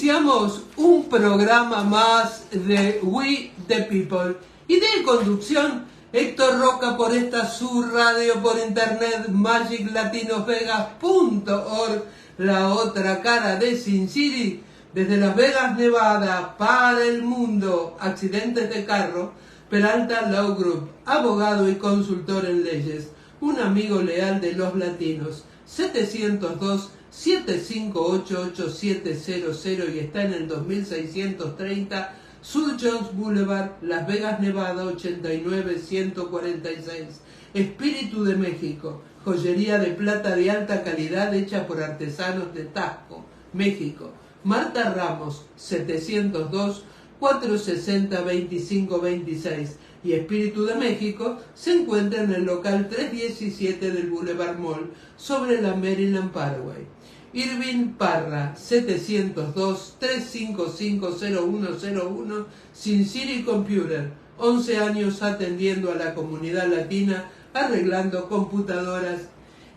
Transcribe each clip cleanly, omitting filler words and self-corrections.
Iniciamos un programa más de We the People y de conducción Héctor Roca por esta su radio por internet magiclatinosvegas.org, la otra cara de Sin City, desde Las Vegas, Nevada, para el mundo. Accidentes de carro, Peralta Law Group, abogado y consultor en leyes, un amigo leal de los latinos. 702-758-8700 y está en el 2630 Sur Jones Boulevard, Las Vegas, Nevada 89146. Espíritu de México, joyería de plata de alta calidad hecha por artesanos de Taxco, México. Marta Ramos, 702-460-2526. Y Espíritu de México se encuentra en el local 317 del Boulevard Mall, sobre la Maryland Parkway. Irving Parra, 702-355-0101, Sin City Computer, 11 años atendiendo a la comunidad latina, arreglando computadoras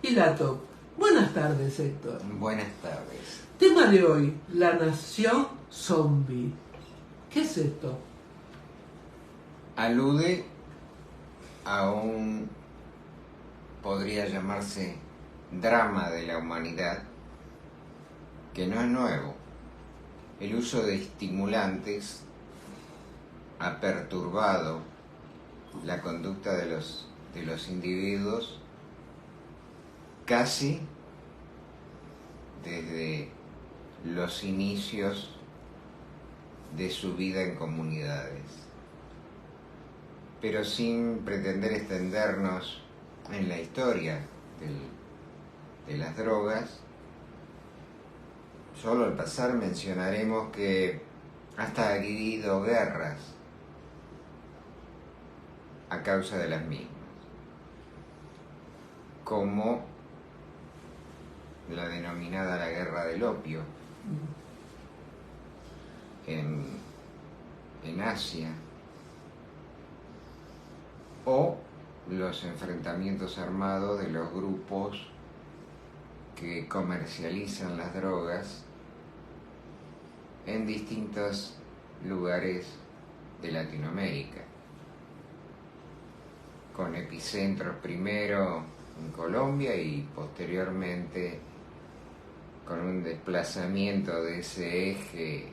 y laptop. Buenas tardes, Héctor. Buenas tardes. Tema de hoy, la nación zombie. ¿Qué es esto? Alude a un, podría llamarse, drama de la humanidad, que no es nuevo. El uso de estimulantes ha perturbado la conducta de los individuos casi desde los inicios de su vida en comunidades. Pero sin pretender extendernos en la historia de las drogas, solo al pasar mencionaremos que hasta ha habido guerras a causa de las mismas, como la denominada la guerra del opio en Asia, o los enfrentamientos armados de los grupos que comercializan las drogas en distintos lugares de Latinoamérica, con epicentros primero en Colombia y posteriormente con un desplazamiento de ese eje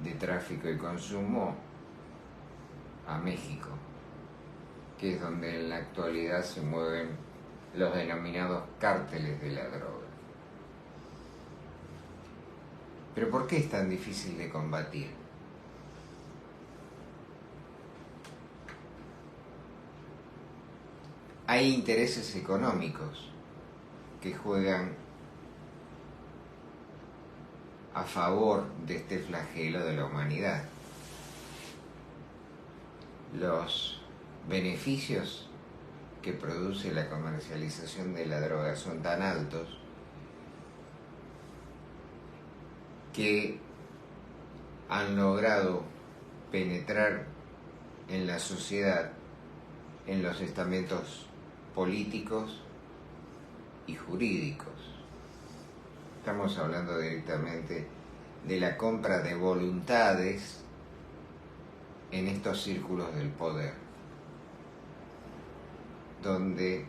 de tráfico y consumo a México, que es donde en la actualidad se mueven los denominados cárteles de la droga. Pero ¿por qué es tan difícil de combatir? Hay intereses económicos que juegan a favor de este flagelo de la humanidad. Los beneficios que produce la comercialización de la droga son tan altos que han logrado penetrar en la sociedad, en los estamentos políticos y jurídicos. Estamos hablando directamente de la compra de voluntades en estos círculos del poder, donde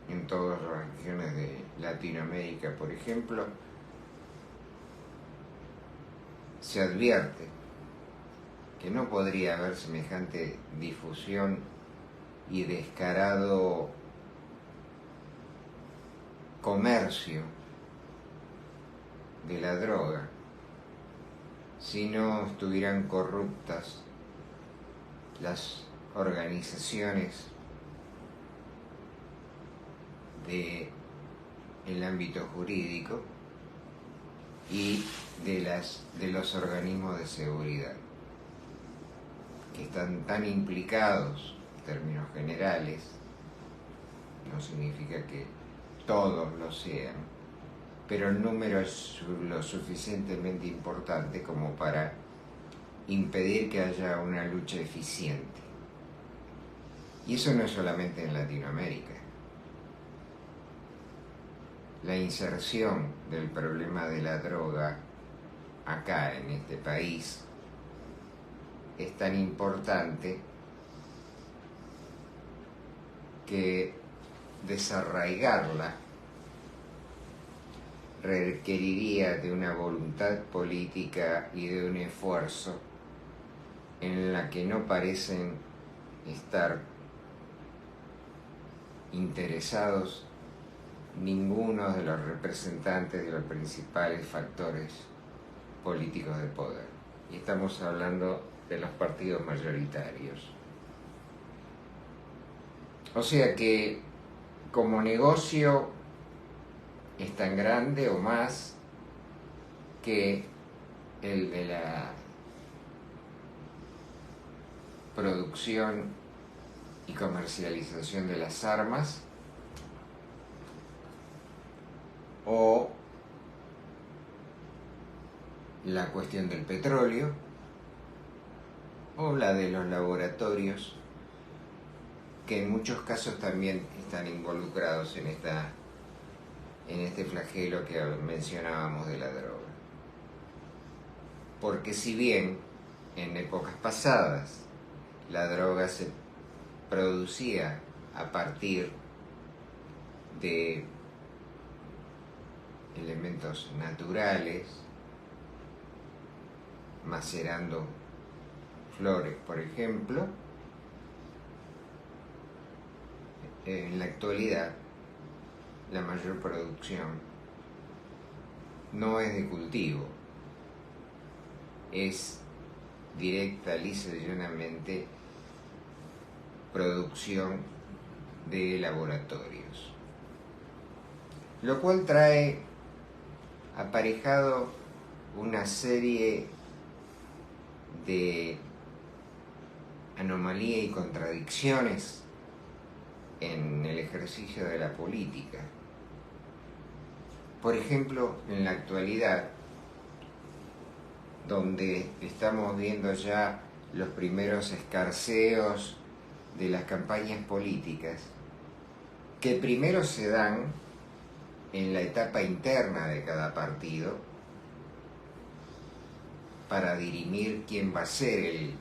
en todas las regiones de Latinoamérica, por ejemplo, se advierte que no podría haber semejante difusión y descarado comercio de la droga si no estuvieran corruptas las organizaciones del ámbito jurídico y de los organismos de seguridad, que están tan implicados en términos generales. No significa que todos lo sean, pero el número es lo suficientemente importante como para impedir que haya una lucha eficiente. Y eso no es solamente en Latinoamérica. la inserción del problema de la droga acá en este país es tan importante que desarraigarla requeriría de una voluntad política y de un esfuerzo en la que no parecen estar interesados ninguno de los representantes de los principales factores políticos de poder. Y estamos hablando de los partidos mayoritarios. O sea que como negocio es tan grande o más que el de la producción y comercialización de las armas, o la cuestión del petróleo, o la de los laboratorios, que en muchos casos también están involucrados en este flagelo que mencionábamos de la droga. Porque si bien en épocas pasadas la droga se producía a partir de elementos naturales, macerando flores, por ejemplo, en la actualidad la mayor producción no es de cultivo, es directa, lisa y llanamente producción de laboratorios, lo cual trae aparejado una serie de anomalías y contradicciones en el ejercicio de la política. Por ejemplo, en la actualidad, donde estamos viendo ya los primeros escarceos de las campañas políticas, que primero se dan en la etapa interna de cada partido para dirimir quién va a ser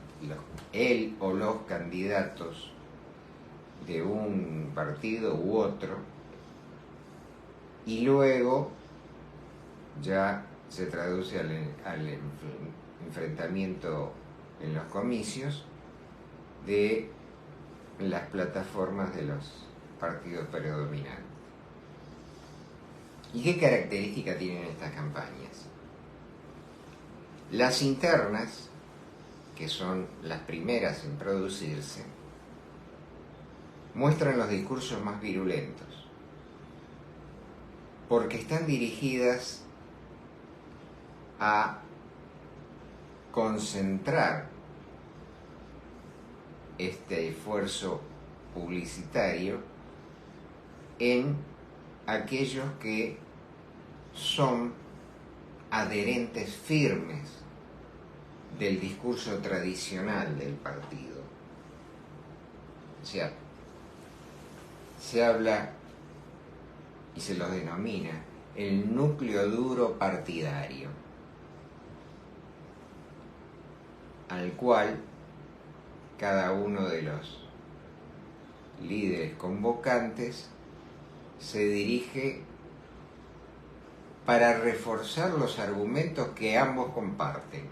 el o los candidatos de un partido u otro, y luego ya se traduce al enfrentamiento en los comicios de las plataformas de los partidos predominantes. ¿Y qué características tienen estas campañas? Las internas, que son las primeras en producirse, muestran los discursos más virulentos, porque están dirigidas a concentrar este esfuerzo publicitario en aquellos que son adherentes firmes del discurso tradicional del partido. O sea, se habla y se los denomina el núcleo duro partidario, al cual cada uno de los líderes convocantes se dirige para reforzar los argumentos que ambos comparten.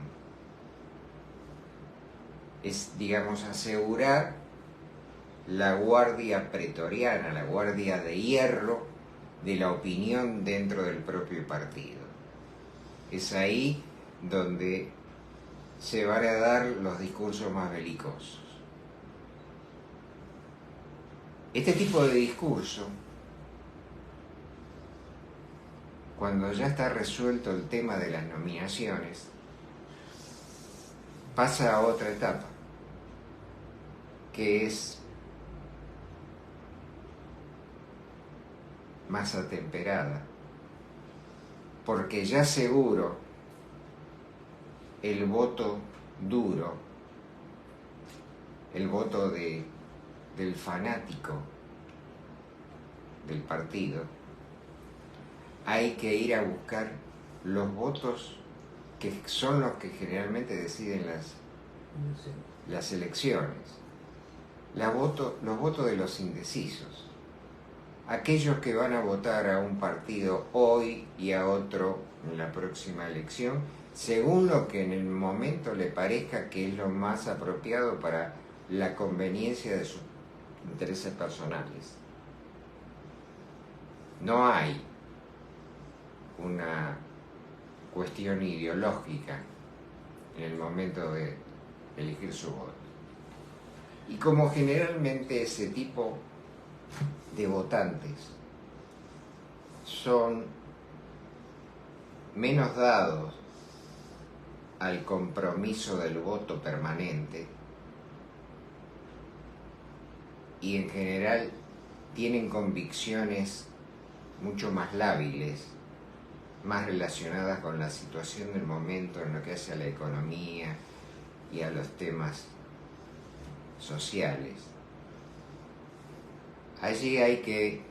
Es, digamos, asegurar la guardia pretoriana, la guardia de hierro de la opinión dentro del propio partido. Es ahí donde se van a dar los discursos más belicosos. Este tipo de discurso, cuando ya está resuelto el tema de las nominaciones, pasa a otra etapa, que es más atemperada, porque ya seguro el voto duro, el voto del fanático del partido, hay que ir a buscar los votos que son los que generalmente deciden las elecciones. Los votos de los indecisos. Aquellos que van a votar a un partido hoy y a otro en la próxima elección, según lo que en el momento le parezca que es lo más apropiado para la conveniencia de sus intereses personales. No hay una cuestión ideológica en el momento de elegir su voto. Y como generalmente ese tipo de votantes son menos dados al compromiso del voto permanente y en general tienen convicciones mucho más lábiles, más relacionadas con la situación del momento en lo que hace a la economía y a los temas sociales. Allí hay que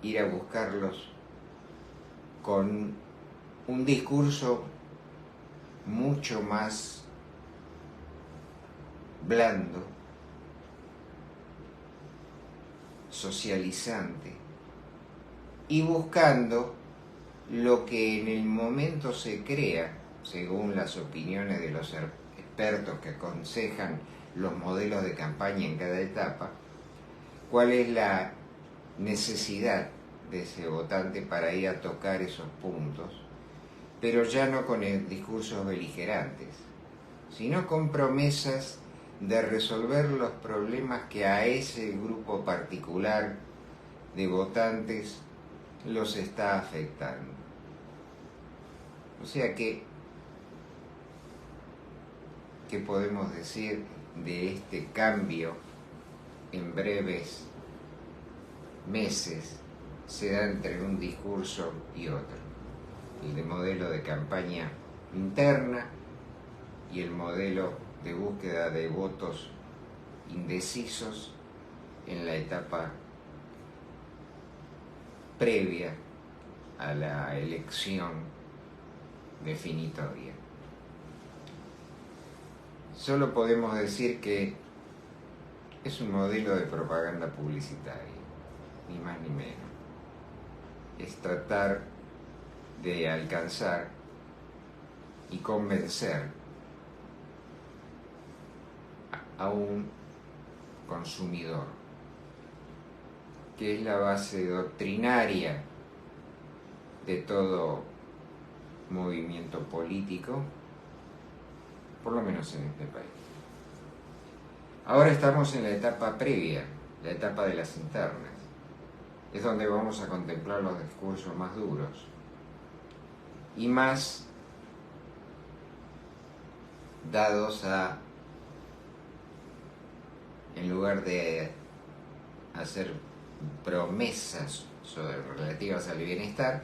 ir a buscarlos con un discurso mucho más blando, socializante, y buscando lo que en el momento se crea, según las opiniones de los expertos que aconsejan los modelos de campaña en cada etapa, cuál es la necesidad de ese votante para ir a tocar esos puntos, pero ya no con discursos beligerantes, sino con promesas de resolver los problemas que a ese grupo particular de votantes los está afectando. O sea que, ¿qué podemos decir de este cambio en breves meses se da entre un discurso y otro? El de modelo de campaña interna y el modelo de búsqueda de votos indecisos en la etapa previa a la elección definitoria. Solo podemos decir que es un modelo de propaganda publicitaria, ni más ni menos. Es tratar de alcanzar y convencer a un consumidor, que es la base doctrinaria de todo movimiento político, por lo menos en este país. Ahora estamos en la etapa previa, la etapa de las internas. Es donde vamos a contemplar los discursos más duros y más dados a, en lugar de hacer promesas relativas al bienestar,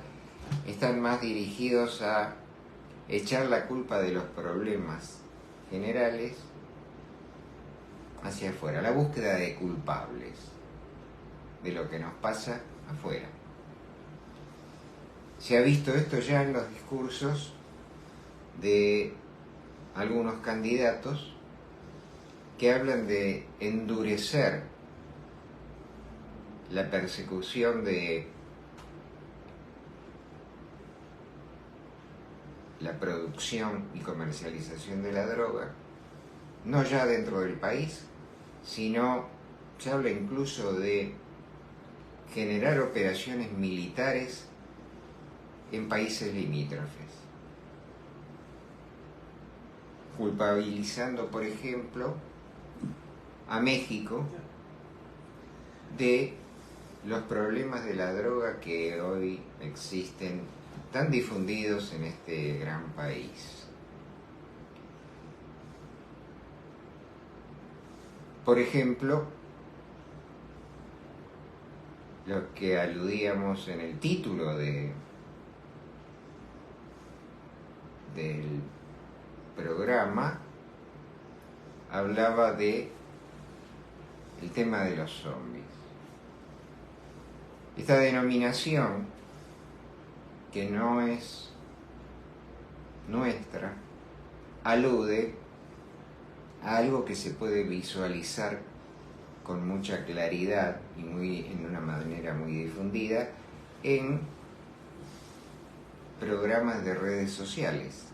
están más dirigidos a echar la culpa de los problemas generales hacia afuera, la búsqueda de culpables de lo que nos pasa afuera. Se ha visto esto ya en los discursos de algunos candidatos que hablan de endurecer la persecución de la producción y comercialización de la droga, no ya dentro del país, sino se habla incluso de generar operaciones militares en países limítrofes, culpabilizando, por ejemplo, a México de los problemas de la droga que hoy existen tan difundidos en este gran país. Por ejemplo, lo que aludíamos en el título del programa, hablaba de el tema de los zombies. Esta denominación que no es nuestra, alude a algo que se puede visualizar con mucha claridad y en una manera muy difundida en programas de redes sociales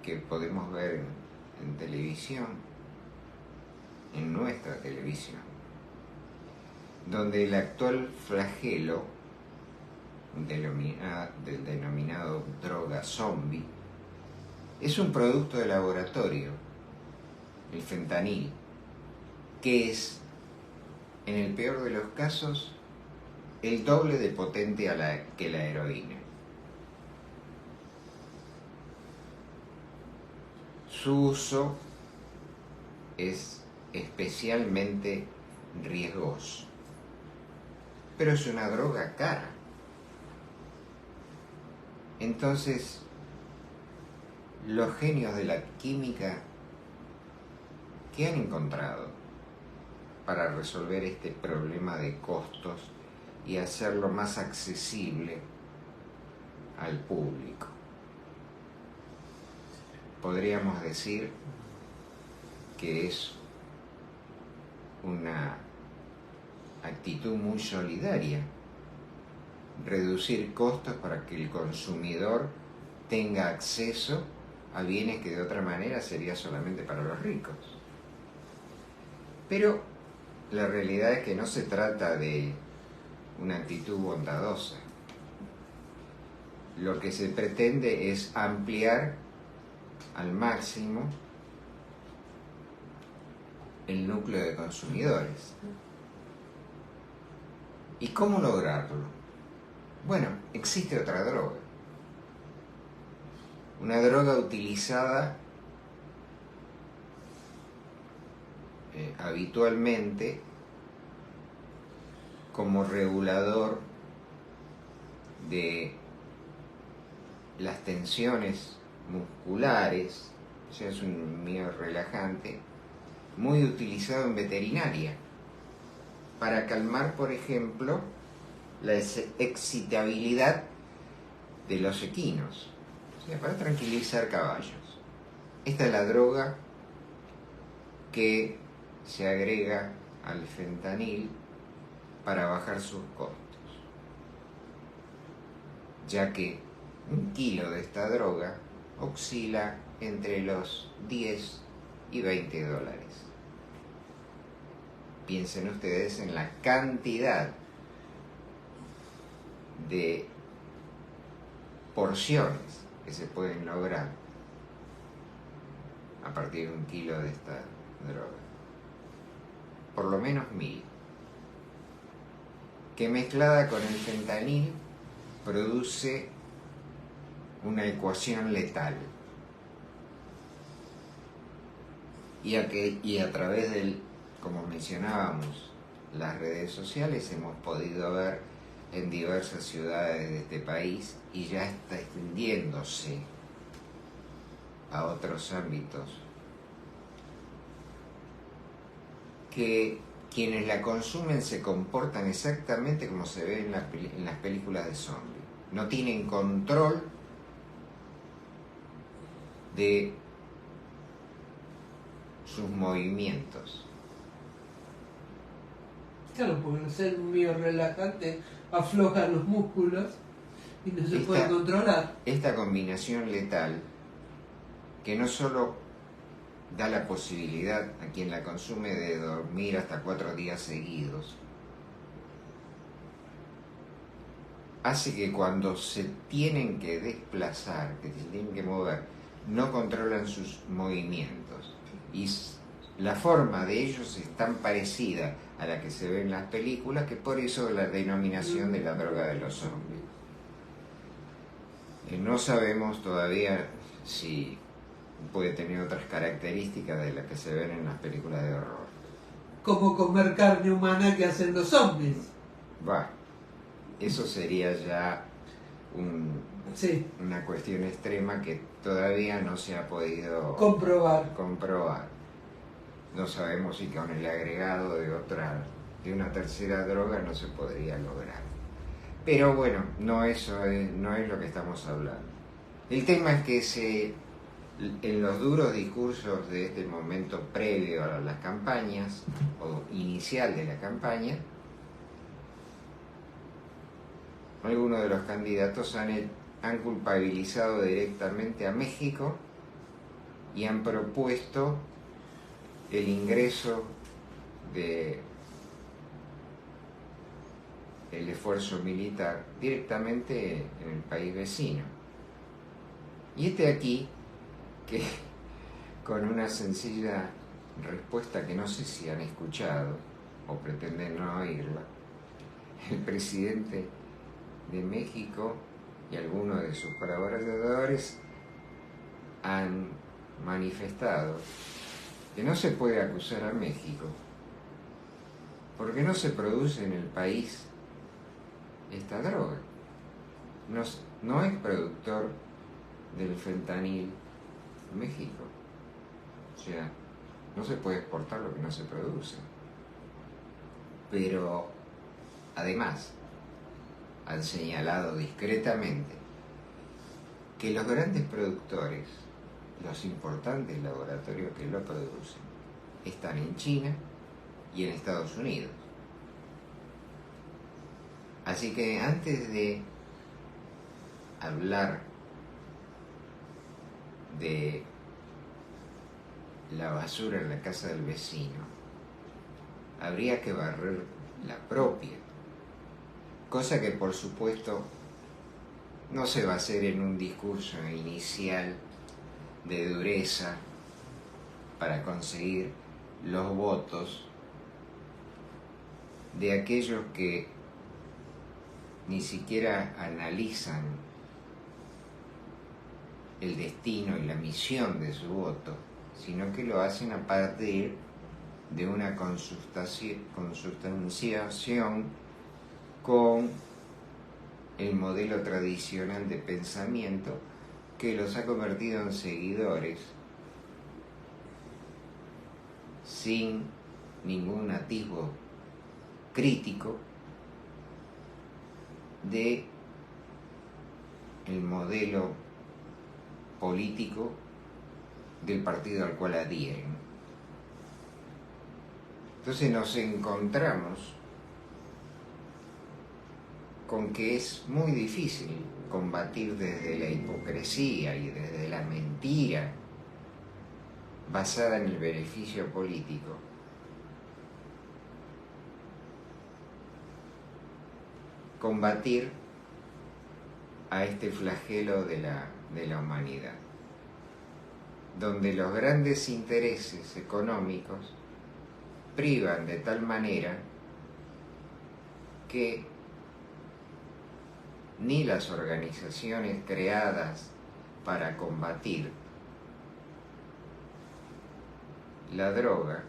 que podemos ver en televisión, en nuestra televisión, donde el actual flagelo del denominado droga zombie es un producto de laboratorio, el fentanil, que es, en el peor de los casos, el doble de potente que la heroína. Su uso es especialmente riesgoso, pero es una droga cara. Entonces, los genios de la química, ¿qué han encontrado para resolver este problema de costos y hacerlo más accesible al público? Podríamos decir que es una actitud muy solidaria, reducir costos para que el consumidor tenga acceso a bienes que de otra manera sería solamente para los ricos. Pero la realidad es que no se trata de una actitud bondadosa. Lo que se pretende es ampliar al máximo el núcleo de consumidores. ¿Y cómo lograrlo? Bueno, existe otra droga. Una droga utilizada habitualmente como regulador de las tensiones musculares, o sea, es un medio relajante, muy utilizado en veterinaria, para calmar, por ejemplo, la excitabilidad de los equinos, o sea, para tranquilizar caballos. Esta es la droga que se agrega al fentanil para bajar sus costos, ya que un kilo de esta droga oscila entre los 10 y 20 dólares. Piensen ustedes en la cantidad de porciones que se pueden lograr a partir de un kilo de esta droga. Por lo menos 1000. Que mezclada con el fentanil produce una ecuación letal. Y a través del, como mencionábamos, las redes sociales hemos podido ver en diversas ciudades de este país, y ya está extendiéndose a otros ámbitos, que quienes la consumen se comportan exactamente como se ve en las películas de zombies. No tienen control de sus movimientos. Claro, porque al ser un medio relajante afloja los músculos y no se puede controlar. Esta combinación letal, que no solo da la posibilidad a quien la consume de dormir hasta 4 días seguidos, hace que cuando se tienen que desplazar, que se tienen que mover, no controlan sus movimientos. Y la forma de ellos es tan parecida a la que se ve en las películas, que por eso la denominación de la droga de los zombies. No sabemos todavía si puede tener otras características de las que se ven en las películas de horror. Como comer carne humana que hacen los zombies. Eso sería ya una cuestión extrema que todavía no se ha podido comprobar. No sabemos si con el agregado de una tercera droga no se podría lograr. Pero bueno, no es lo que estamos hablando. El tema es que en los duros discursos de este momento previo a las campañas, o inicial de la campaña, algunos de los candidatos han culpabilizado directamente a México y han propuesto el ingreso del esfuerzo militar directamente en el país vecino. Y aquí, que con una sencilla respuesta que no sé si han escuchado o pretenden no oírla, el presidente de México y algunos de sus colaboradores han manifestado que no se puede acusar a México porque no se produce en el país esta droga. No es productor del fentanil México. O sea, no se puede exportar lo que no se produce. Pero además han señalado discretamente que los grandes productores, los importantes laboratorios que lo producen, están en China y en Estados Unidos. Así que antes de hablar de la basura en la casa del vecino, habría que barrer la propia, cosa que por supuesto no se va a hacer en un discurso inicial de dureza para conseguir los votos de aquellos que ni siquiera analizan el destino y la misión de su voto, sino que lo hacen a partir de una consustanciación con el modelo tradicional de pensamiento que los ha convertido en seguidores sin ningún atisbo crítico de el modelo político del partido al cual adhieren. Entonces nos encontramos con que es muy difícil combatir desde la hipocresía y desde la mentira basada en el beneficio político, combatir a este flagelo de la humanidad, donde los grandes intereses económicos privan de tal manera que ni las organizaciones creadas para combatir la droga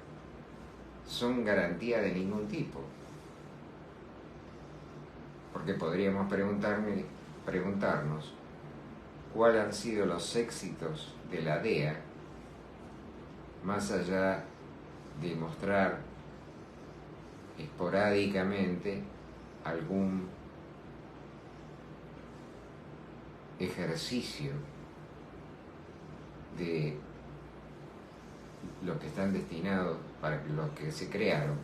son garantía de ningún tipo. Porque podríamos preguntarnos cuáles han sido los éxitos de la DEA, más allá de mostrar esporádicamente algún ejercicio de lo que están destinados para los que se crearon,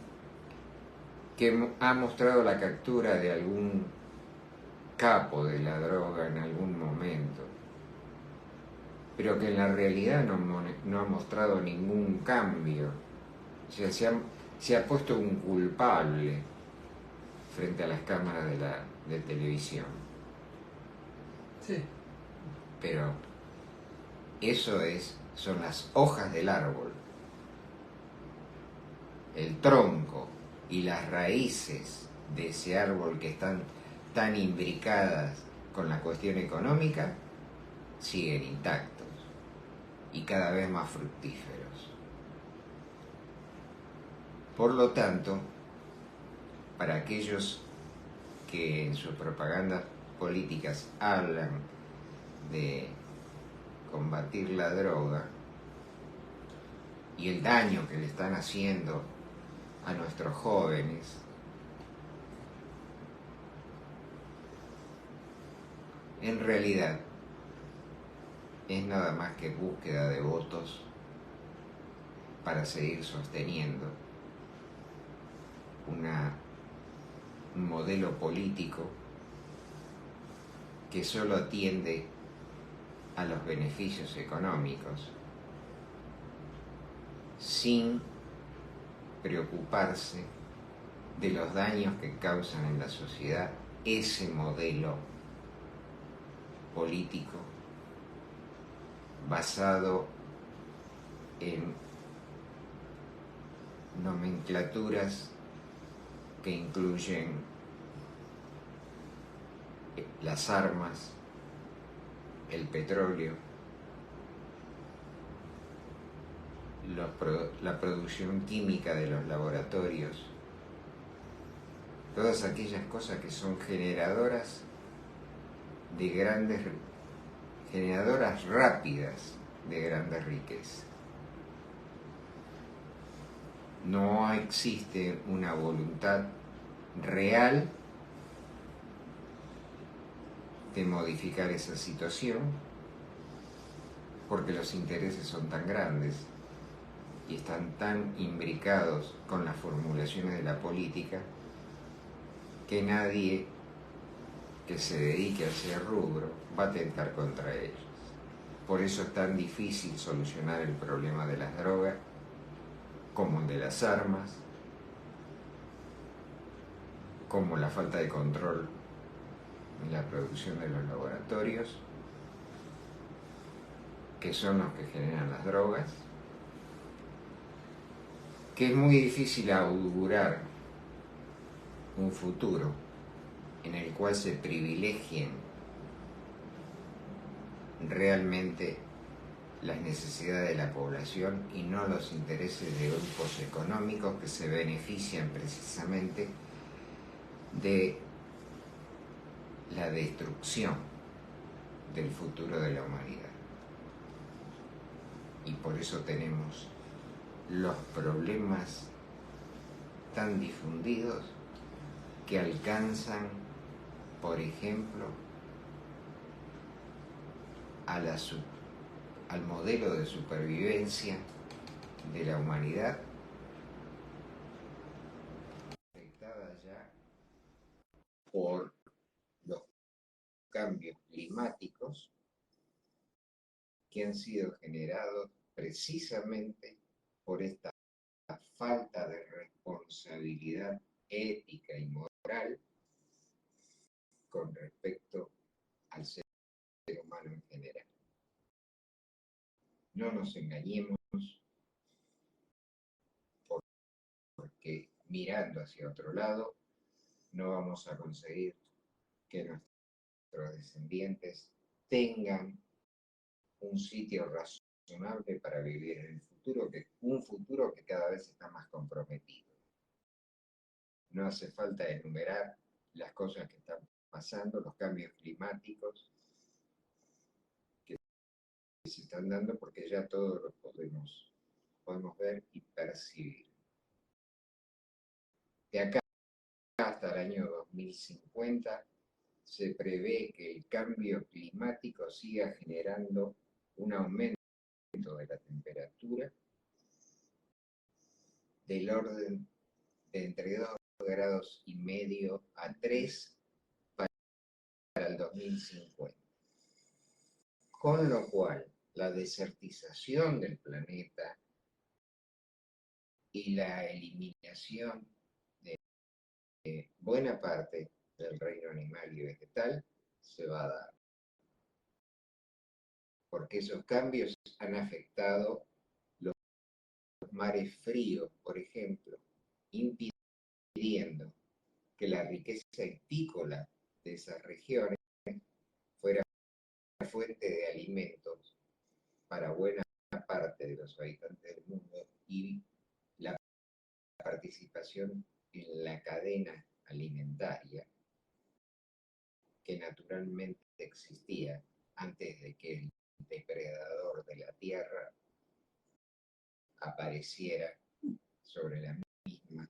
que ha mostrado la captura de algún capo de la droga en algún momento, pero que en la realidad no ha mostrado ningún cambio. O sea, se ha puesto un culpable frente a las cámaras de televisión. Sí. Pero eso son las hojas del árbol, el tronco y las raíces de ese árbol que están tan imbricadas con la cuestión económica siguen intactos y cada vez más fructíferos. Por lo tanto, para aquellos que en sus propagandas políticas hablan de combatir la droga y el daño que le están haciendo a nuestros jóvenes, en realidad es nada más que búsqueda de votos para seguir sosteniendo un modelo político que solo atiende a los beneficios económicos sin preocuparse de los daños que causan en la sociedad ese modelo político basado en nomenclaturas que incluyen las armas, el petróleo, la producción química de los laboratorios, todas aquellas cosas que son generadoras rápidas de grandes riquezas. No existe una voluntad real de modificar esa situación porque los intereses son tan grandes y están tan imbricados con las formulaciones de la política que nadie que se dedique a ese rubro va a atentar contra ellos. Por eso es tan difícil solucionar el problema de las drogas como el de las armas, como la falta de control en la producción de los laboratorios, que son los que generan las drogas, que es muy difícil augurar un futuro en el cual se privilegien realmente las necesidades de la población y no los intereses de grupos económicos que se benefician precisamente de la destrucción del futuro de la humanidad. Y por eso tenemos los problemas tan difundidos que alcanzan, por ejemplo, al modelo de supervivencia de la humanidad, afectada ya por los cambios climáticos que han sido generados precisamente por esta falta de responsabilidad ética y moral con respecto al ser humano en general. No nos engañemos, porque mirando hacia otro lado no vamos a conseguir que nuestros descendientes tengan un sitio razonable para vivir en el futuro, un futuro que cada vez está más comprometido. No hace falta enumerar las cosas que están pasando, los cambios climáticos que se están dando, porque ya todos los podemos ver y percibir. De acá hasta el año 2050 se prevé que el cambio climático siga generando un aumento de la temperatura del orden de entre 2,5 grados a 3 para el 2050. Con lo cual, la desertización del planeta y la eliminación de buena parte del reino animal y vegetal se va a dar. Porque esos cambios han afectado los mares fríos, por ejemplo, impidiendo que la riqueza hípcola de esas regiones fuera fuente de alimentos para buena parte de los habitantes del mundo y la participación en la cadena alimentaria que naturalmente existía antes de que el depredador de la tierra apareciera sobre la misma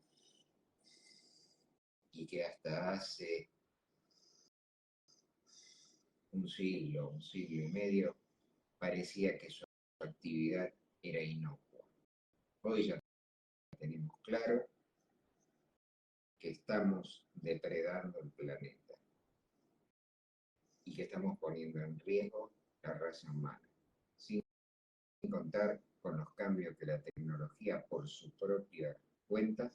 y que hasta hace un siglo y medio, parecía que su actividad era inocua. Hoy ya tenemos claro que estamos depredando el planeta y que estamos poniendo en riesgo la raza humana, sin contar con los cambios que la tecnología por su propia cuenta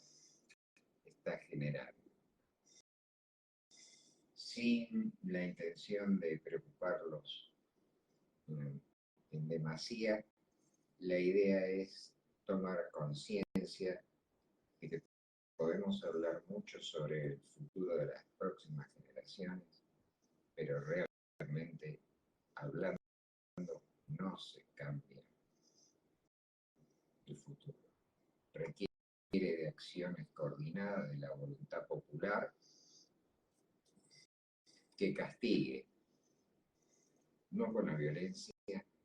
está generando. Sin la intención de preocuparlos en demasía, la idea es tomar conciencia de que podemos hablar mucho sobre el futuro de las próximas generaciones, pero realmente hablando no se cambia el futuro. Requiere de acciones coordinadas de la voluntad popular que castigue, no con la violencia,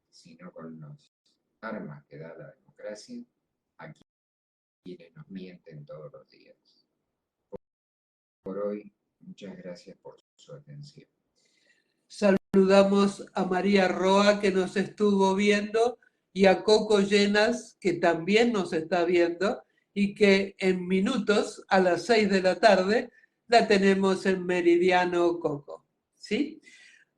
sino con las armas que da la democracia, a quienes nos mienten todos los días. Por hoy, muchas gracias por su atención. Saludamos a María Roa, que nos estuvo viendo, y a Coco Llenas, que también nos está viendo, y que en minutos, a las 6 de la tarde, la tenemos en Meridiano Coco. ¿Sí?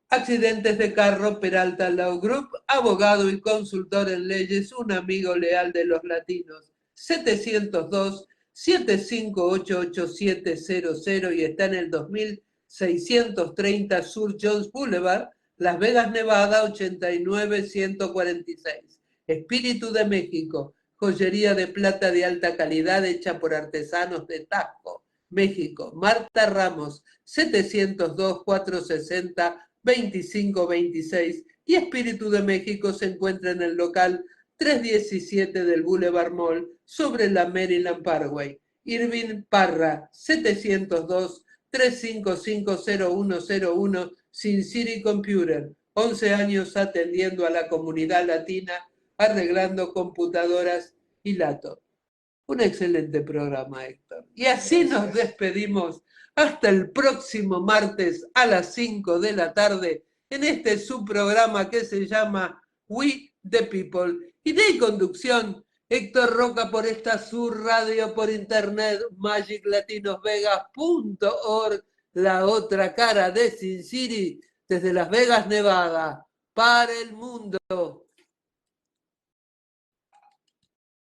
Accidentes de carro, Peralta Law Group, abogado y consultor en leyes, un amigo leal de los latinos. 702-758-8700 y está en el 2630 Sur Jones Boulevard, Las Vegas, Nevada, 89146. Espíritu de México, joyería de plata de alta calidad hecha por artesanos de Tajo, México. Marta Ramos, 702-460-2526. Y Espíritu de México se encuentra en el local 317 del Boulevard Mall sobre la Maryland Parkway. Irving Parra, 702-355-0101, Sin City Computer. 11 años atendiendo a la comunidad latina, arreglando computadoras y laptops. Un excelente programa, Héctor. Y así nos despedimos hasta el próximo martes a las 5 de la tarde en este subprograma que se llama We the People. Y de conducción, Héctor Roca por esta subradio por internet, magiclatinosvegas.org, la otra cara de Sin City, desde Las Vegas, Nevada, para el mundo.